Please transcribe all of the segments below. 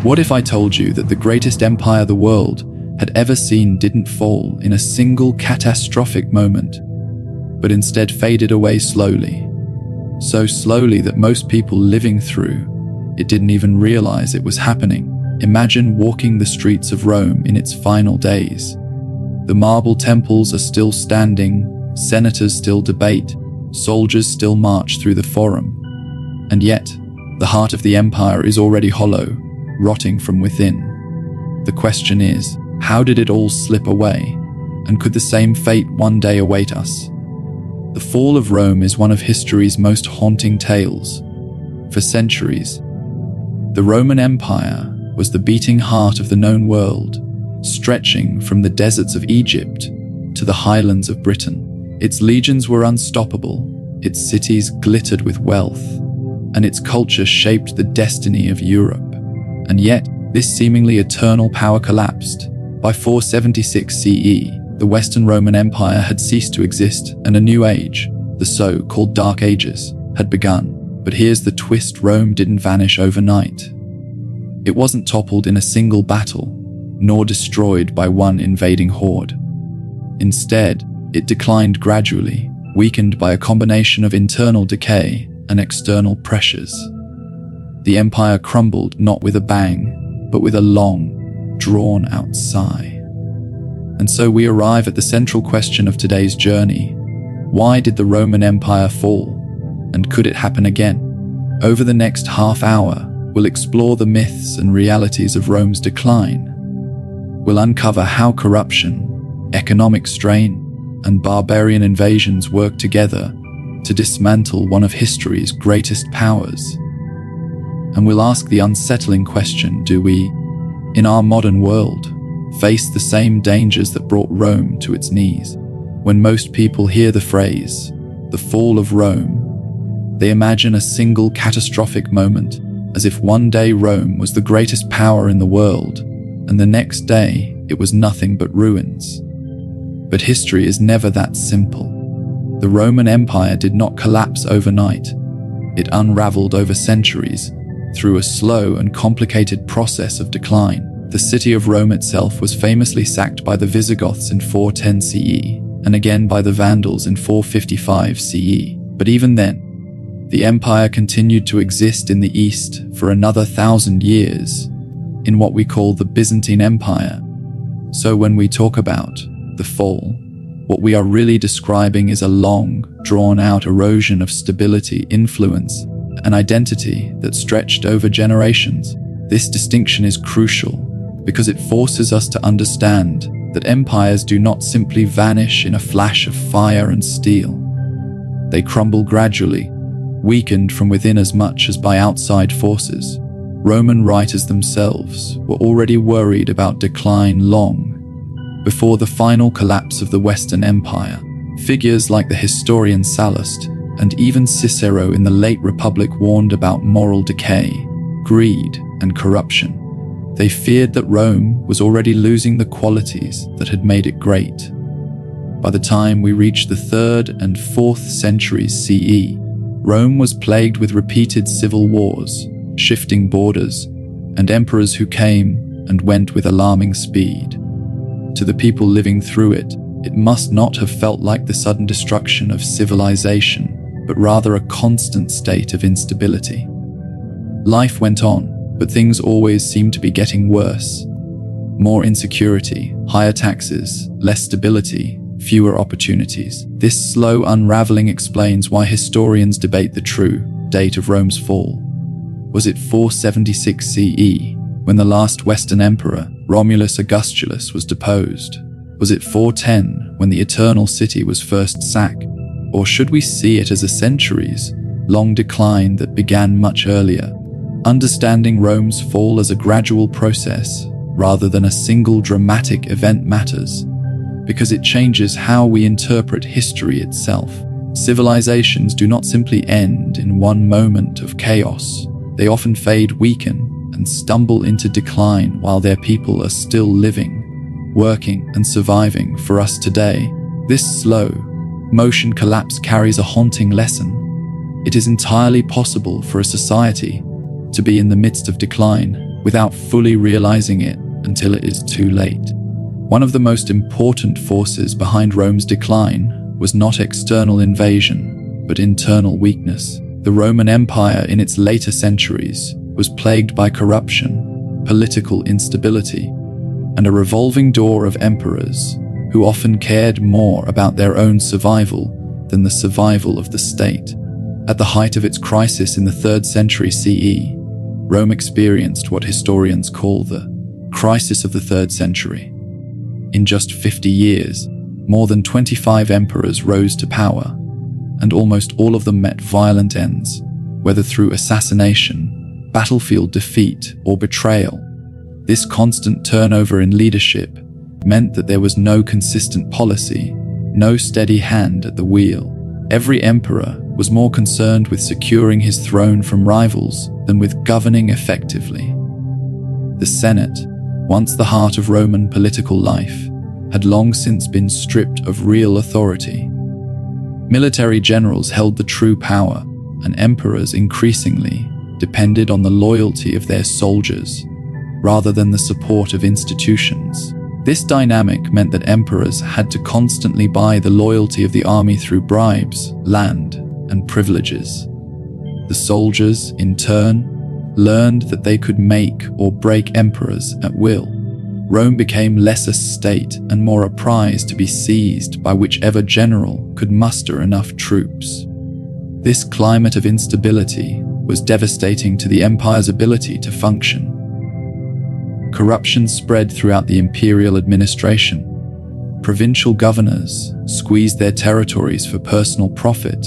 What if I told you that the greatest empire the world had ever seen didn't fall in a single catastrophic moment, but instead faded away slowly? So slowly that most people living through it didn't even realize it was happening. Imagine walking the streets of Rome in its final days. The marble temples are still standing, senators still debate, soldiers still march through the forum. And yet, the heart of the empire is already hollow, rotting from within. The question is, how did it all slip away? And could the same fate one day await us? The fall of Rome is one of history's most haunting tales. For centuries, the Roman Empire was the beating heart of the known world, stretching from the deserts of Egypt to the highlands of Britain. Its legions were unstoppable, its cities glittered with wealth, and its culture shaped the destiny of Europe. And yet, this seemingly eternal power collapsed. By 476 CE, the Western Roman Empire had ceased to exist, and a new age, the so-called Dark Ages, had begun. But here's the twist: Rome didn't vanish overnight. It wasn't toppled in a single battle, nor destroyed by one invading horde. Instead, it declined gradually, weakened by a combination of internal decay and external pressures. The empire crumbled not with a bang, but with a long, drawn-out sigh. And so we arrive at the central question of today's journey. Why did the Roman Empire fall? And could it happen again? Over the next half hour, we'll explore the myths and realities of Rome's decline. We'll uncover how corruption, economic strain, and barbarian invasions work together to dismantle one of history's greatest powers. And we'll ask the unsettling question: do we, in our modern world, face the same dangers that brought Rome to its knees? When most people hear the phrase, the fall of Rome, they imagine a single catastrophic moment, as if one day Rome was the greatest power in the world, and the next day it was nothing but ruins. But history is never that simple. The Roman Empire did not collapse overnight. It unraveled over centuries, through a slow and complicated process of decline. The city of Rome itself was famously sacked by the Visigoths in 410 CE, and again by the Vandals in 455 CE. But even then, the empire continued to exist in the east for another 1,000 years, in what we call the Byzantine Empire. So when we talk about the fall, what we are really describing is a long, drawn-out erosion of stability, influence, and identity that stretched over generations. This distinction is crucial because it forces us to understand that empires do not simply vanish in a flash of fire and steel. They crumble gradually, weakened from within as much as by outside forces. Roman writers themselves were already worried about decline long before the final collapse of the Western Empire. Figures like the historian Sallust and even Cicero in the late Republic warned about moral decay, greed, and corruption. They feared that Rome was already losing the qualities that had made it great. By the time we reached the 3rd and 4th centuries CE, Rome was plagued with repeated civil wars, shifting borders, and emperors who came and went with alarming speed. To the people living through it, it must not have felt like the sudden destruction of civilization, but rather a constant state of instability. Life went on, but things always seemed to be getting worse. More insecurity, higher taxes, less stability, fewer opportunities. This slow unraveling explains why historians debate the true date of Rome's fall. Was it 476 CE, when the last Western emperor, Romulus Augustulus, was deposed? Was it 410, when the Eternal City was first sacked? Or should we see it as a centuries-long decline that began much earlier? Understanding Rome's fall as a gradual process, rather than a single dramatic event, matters, because it changes how we interpret history itself. Civilizations do not simply end in one moment of chaos. They often fade, weaken, and stumble into decline while their people are still living, working, and surviving for us today. This slow motion collapse carries a haunting lesson. It is entirely possible for a society to be in the midst of decline without fully realizing it until it is too late. One of the most important forces behind Rome's decline was not external invasion, but internal weakness. The Roman Empire in its later centuries was plagued by corruption, political instability, and a revolving door of emperors who often cared more about their own survival than the survival of the state. At the height of its crisis in the 3rd century CE, Rome experienced what historians call the crisis of the 3rd century. In just 50 years, more than 25 emperors rose to power, and almost all of them met violent ends, whether through assassination, battlefield defeat, or betrayal. This constant turnover in leadership meant that there was no consistent policy, no steady hand at the wheel. Every emperor was more concerned with securing his throne from rivals than with governing effectively. The Senate, once the heart of Roman political life, had long since been stripped of real authority. Military generals held the true power, and emperors increasingly depended on the loyalty of their soldiers rather than the support of institutions. This dynamic meant that emperors had to constantly buy the loyalty of the army through bribes, land, and privileges. The soldiers, in turn, learned that they could make or break emperors at will. Rome became less a state and more a prize to be seized by whichever general could muster enough troops. This climate of instability was devastating to the empire's ability to function. Corruption spread throughout the imperial administration. Provincial governors squeezed their territories for personal profit.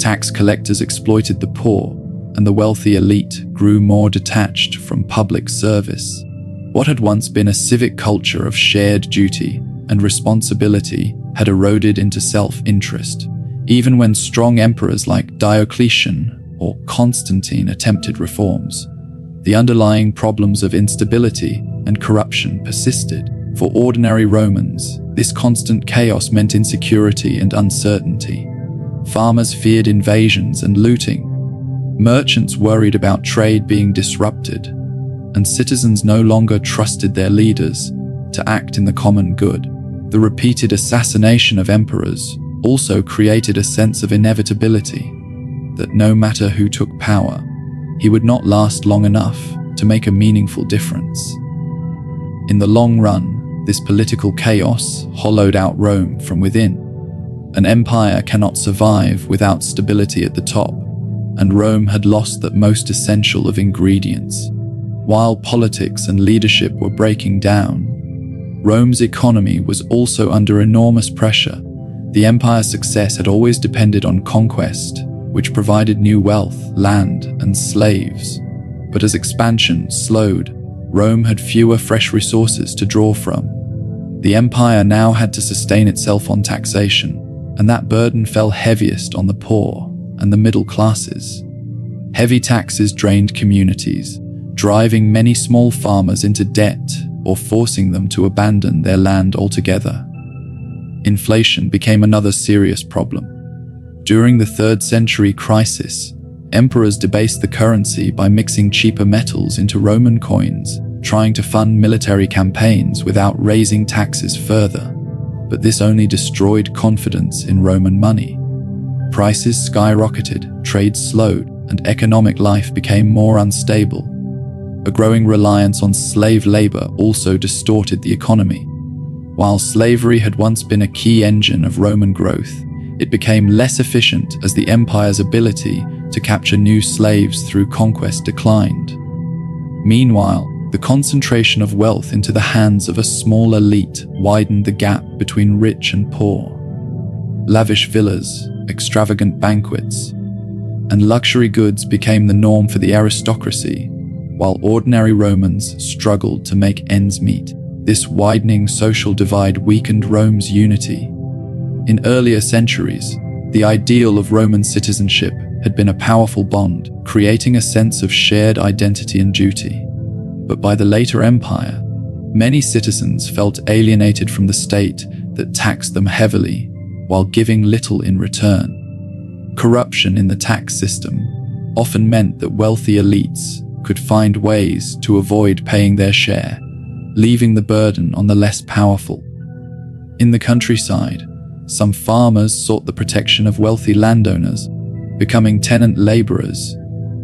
Tax collectors exploited the poor, and the wealthy elite grew more detached from public service. What had once been a civic culture of shared duty and responsibility had eroded into self-interest. Even when strong emperors like Diocletian or Constantine attempted reforms, the underlying problems of instability and corruption persisted. For ordinary Romans, this constant chaos meant insecurity and uncertainty. Farmers feared invasions and looting. Merchants worried about trade being disrupted, and citizens no longer trusted their leaders to act in the common good. The repeated assassination of emperors also created a sense of inevitability, that no matter who took power, he would not last long enough to make a meaningful difference. In the long run, this political chaos hollowed out Rome from within. An empire cannot survive without stability at the top, and Rome had lost that most essential of ingredients. While politics and leadership were breaking down, Rome's economy was also under enormous pressure. The empire's success had always depended on conquest, which provided new wealth, land, and slaves. But as expansion slowed, Rome had fewer fresh resources to draw from. The empire now had to sustain itself on taxation, and that burden fell heaviest on the poor and the middle classes. Heavy taxes drained communities, driving many small farmers into debt or forcing them to abandon their land altogether. Inflation became another serious problem. During the 3rd century crisis, emperors debased the currency by mixing cheaper metals into Roman coins, trying to fund military campaigns without raising taxes further. But this only destroyed confidence in Roman money. Prices skyrocketed, trade slowed, and economic life became more unstable. A growing reliance on slave labor also distorted the economy. While slavery had once been a key engine of Roman growth, it became less efficient as the empire's ability to capture new slaves through conquest declined. Meanwhile, the concentration of wealth into the hands of a small elite widened the gap between rich and poor. Lavish villas, extravagant banquets, and luxury goods became the norm for the aristocracy, while ordinary Romans struggled to make ends meet. This widening social divide weakened Rome's unity. In earlier centuries, the ideal of Roman citizenship had been a powerful bond, creating a sense of shared identity and duty. But by the later empire, many citizens felt alienated from the state that taxed them heavily while giving little in return. Corruption in the tax system often meant that wealthy elites could find ways to avoid paying their share, leaving the burden on the less powerful. In the countryside, some farmers sought the protection of wealthy landowners, becoming tenant laborers,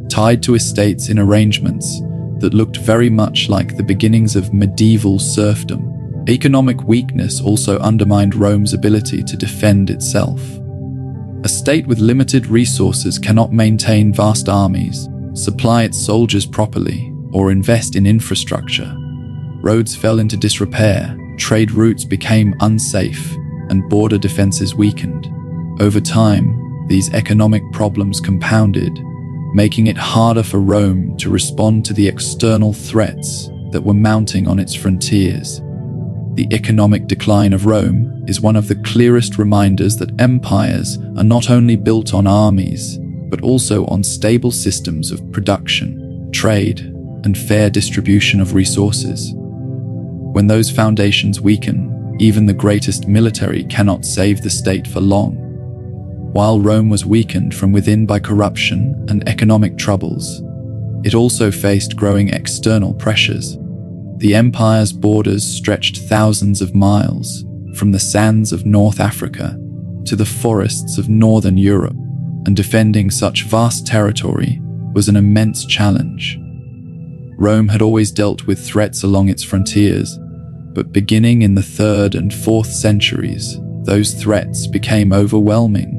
tied to estates in arrangements that looked very much like the beginnings of medieval serfdom. Economic weakness also undermined Rome's ability to defend itself. A state with limited resources cannot maintain vast armies, supply its soldiers properly, or invest in infrastructure. Roads fell into disrepair, trade routes became unsafe, and border defenses weakened. Over time, these economic problems compounded, making it harder for Rome to respond to the external threats that were mounting on its frontiers. The economic decline of Rome is one of the clearest reminders that empires are not only built on armies, but also on stable systems of production, trade, and fair distribution of resources. When those foundations weaken, even the greatest military cannot save the state for long. While Rome was weakened from within by corruption and economic troubles, it also faced growing external pressures. The empire's borders stretched thousands of miles, from the sands of North Africa to the forests of Northern Europe, and defending such vast territory was an immense challenge. Rome had always dealt with threats along its frontiers, but beginning in the 3rd and 4th centuries, those threats became overwhelming.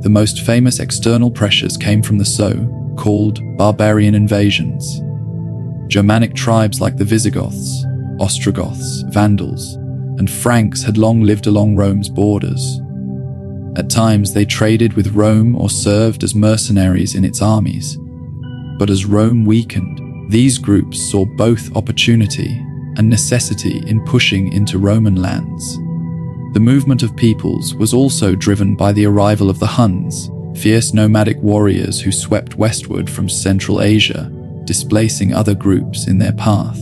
The most famous external pressures came from the so-called barbarian invasions. Germanic tribes like the Visigoths, Ostrogoths, Vandals, and Franks had long lived along Rome's borders. At times they traded with Rome or served as mercenaries in its armies. But as Rome weakened, these groups saw both opportunity and necessity in pushing into Roman lands. The movement of peoples was also driven by the arrival of the Huns, fierce nomadic warriors who swept westward from Central Asia, displacing other groups in their path.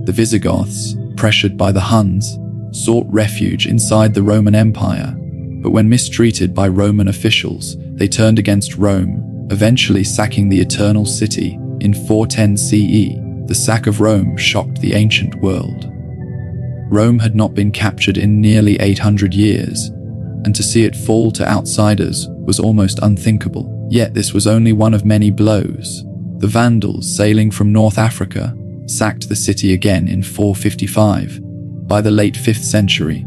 The Visigoths, pressured by the Huns, sought refuge inside the Roman Empire, but when mistreated by Roman officials, they turned against Rome, eventually sacking the Eternal City in 410 CE. The sack of Rome shocked the ancient world. Rome had not been captured in nearly 800 years, and to see it fall to outsiders was almost unthinkable. Yet this was only one of many blows. The Vandals, sailing from North Africa, sacked the city again in 455. By the late 5th century,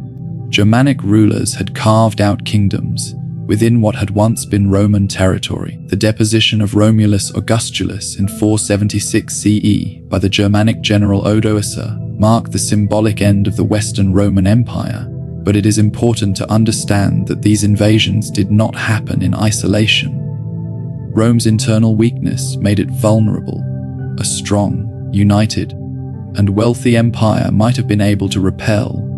Germanic rulers had carved out kingdoms within what had once been Roman territory. The deposition of Romulus Augustulus in 476 CE by the Germanic general Odoacer marked the symbolic end of the Western Roman Empire, but it is important to understand that these invasions did not happen in isolation. Rome's internal weakness made it vulnerable. A strong, united, and wealthy empire might have been able to repel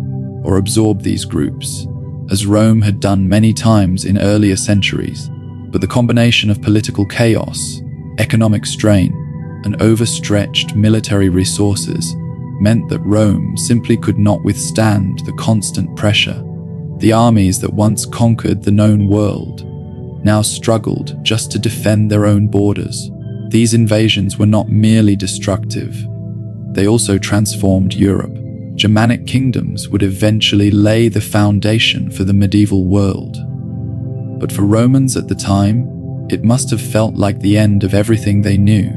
or absorb these groups, as Rome had done many times in earlier centuries, but the combination of political chaos, economic strain, and overstretched military resources meant that Rome simply could not withstand the constant pressure. The armies that once conquered the known world now struggled just to defend their own borders. These invasions were not merely destructive, they also transformed Europe. Germanic kingdoms would eventually lay the foundation for the medieval world. But for Romans at the time, it must have felt like the end of everything they knew.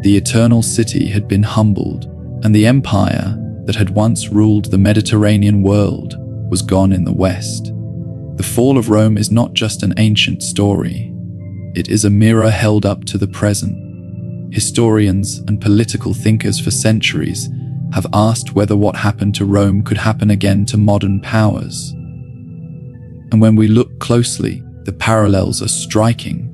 The Eternal City had been humbled, and the empire that had once ruled the Mediterranean world was gone in the West. The fall of Rome is not just an ancient story. It is a mirror held up to the present. Historians and political thinkers for centuries have asked whether what happened to Rome could happen again to modern powers. And when we look closely, the parallels are striking.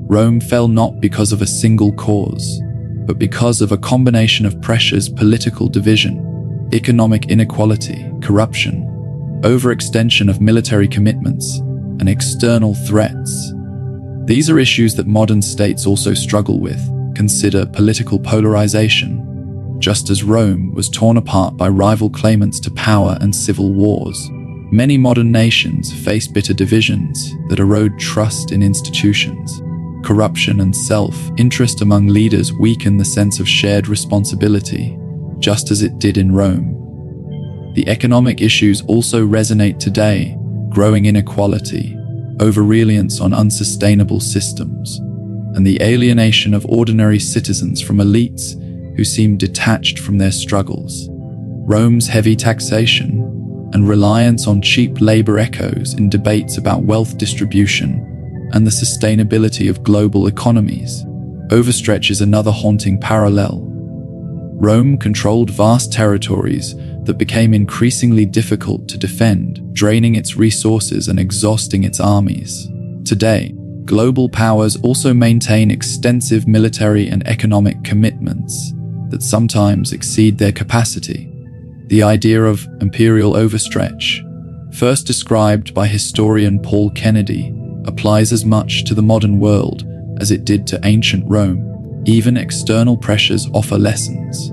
Rome fell not because of a single cause, but because of a combination of pressures: political division, economic inequality, corruption, overextension of military commitments, and external threats. These are issues that modern states also struggle with. Consider political polarization. Just as Rome was torn apart by rival claimants to power and civil wars, many modern nations face bitter divisions that erode trust in institutions. Corruption and self-interest among leaders weaken the sense of shared responsibility, just as it did in Rome. The economic issues also resonate today: growing inequality, over-reliance on unsustainable systems, and the alienation of ordinary citizens from elites who seem detached from their struggles. Rome's heavy taxation and reliance on cheap labor echoes in debates about wealth distribution and the sustainability of global economies. Overstretch is another haunting parallel. Rome controlled vast territories that became increasingly difficult to defend, draining its resources and exhausting its armies. Today, global powers also maintain extensive military and economic commitments that sometimes exceed their capacity. The idea of imperial overstretch, first described by historian Paul Kennedy, applies as much to the modern world as it did to ancient Rome. Even external pressures offer lessons.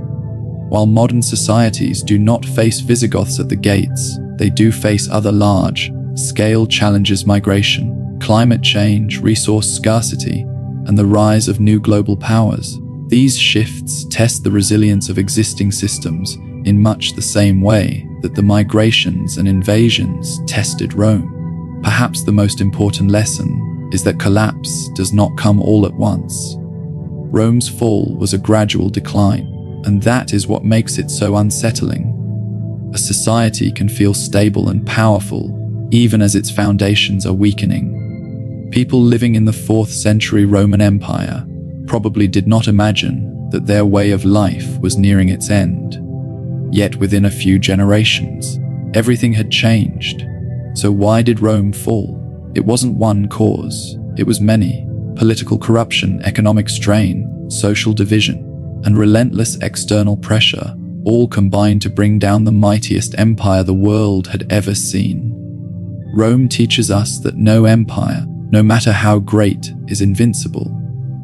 While modern societies do not face Visigoths at the gates, they do face other large-scale challenges: migration, climate change, resource scarcity, and the rise of new global powers. These shifts test the resilience of existing systems in much the same way that the migrations and invasions tested Rome. Perhaps the most important lesson is that collapse does not come all at once. Rome's fall was a gradual decline, and that is what makes it so unsettling. A society can feel stable and powerful even as its foundations are weakening. People living in the 4th century Roman Empire probably did not imagine that their way of life was nearing its end. Yet within a few generations, everything had changed. So why did Rome fall? It wasn't one cause, it was many: political corruption, economic strain, social division, and relentless external pressure, all combined to bring down the mightiest empire the world had ever seen. Rome teaches us that no empire, no matter how great, is invincible.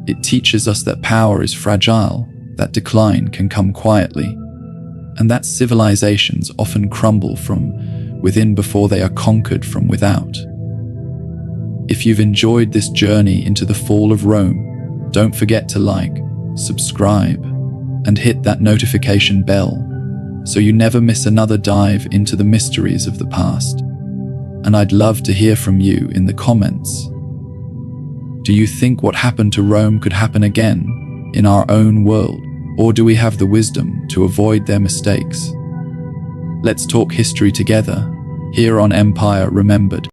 It teaches us that power is fragile, that decline can come quietly, and that civilizations often crumble from within before they are conquered from without. If you've enjoyed this journey into the fall of Rome, don't forget to like, subscribe, and hit that notification bell so you never miss another dive into the mysteries of the past. And I'd love to hear from you in the comments. Do you think what happened to Rome could happen again in our own world? Or do we have the wisdom to avoid their mistakes? Let's talk history together, here on Empire Remembered.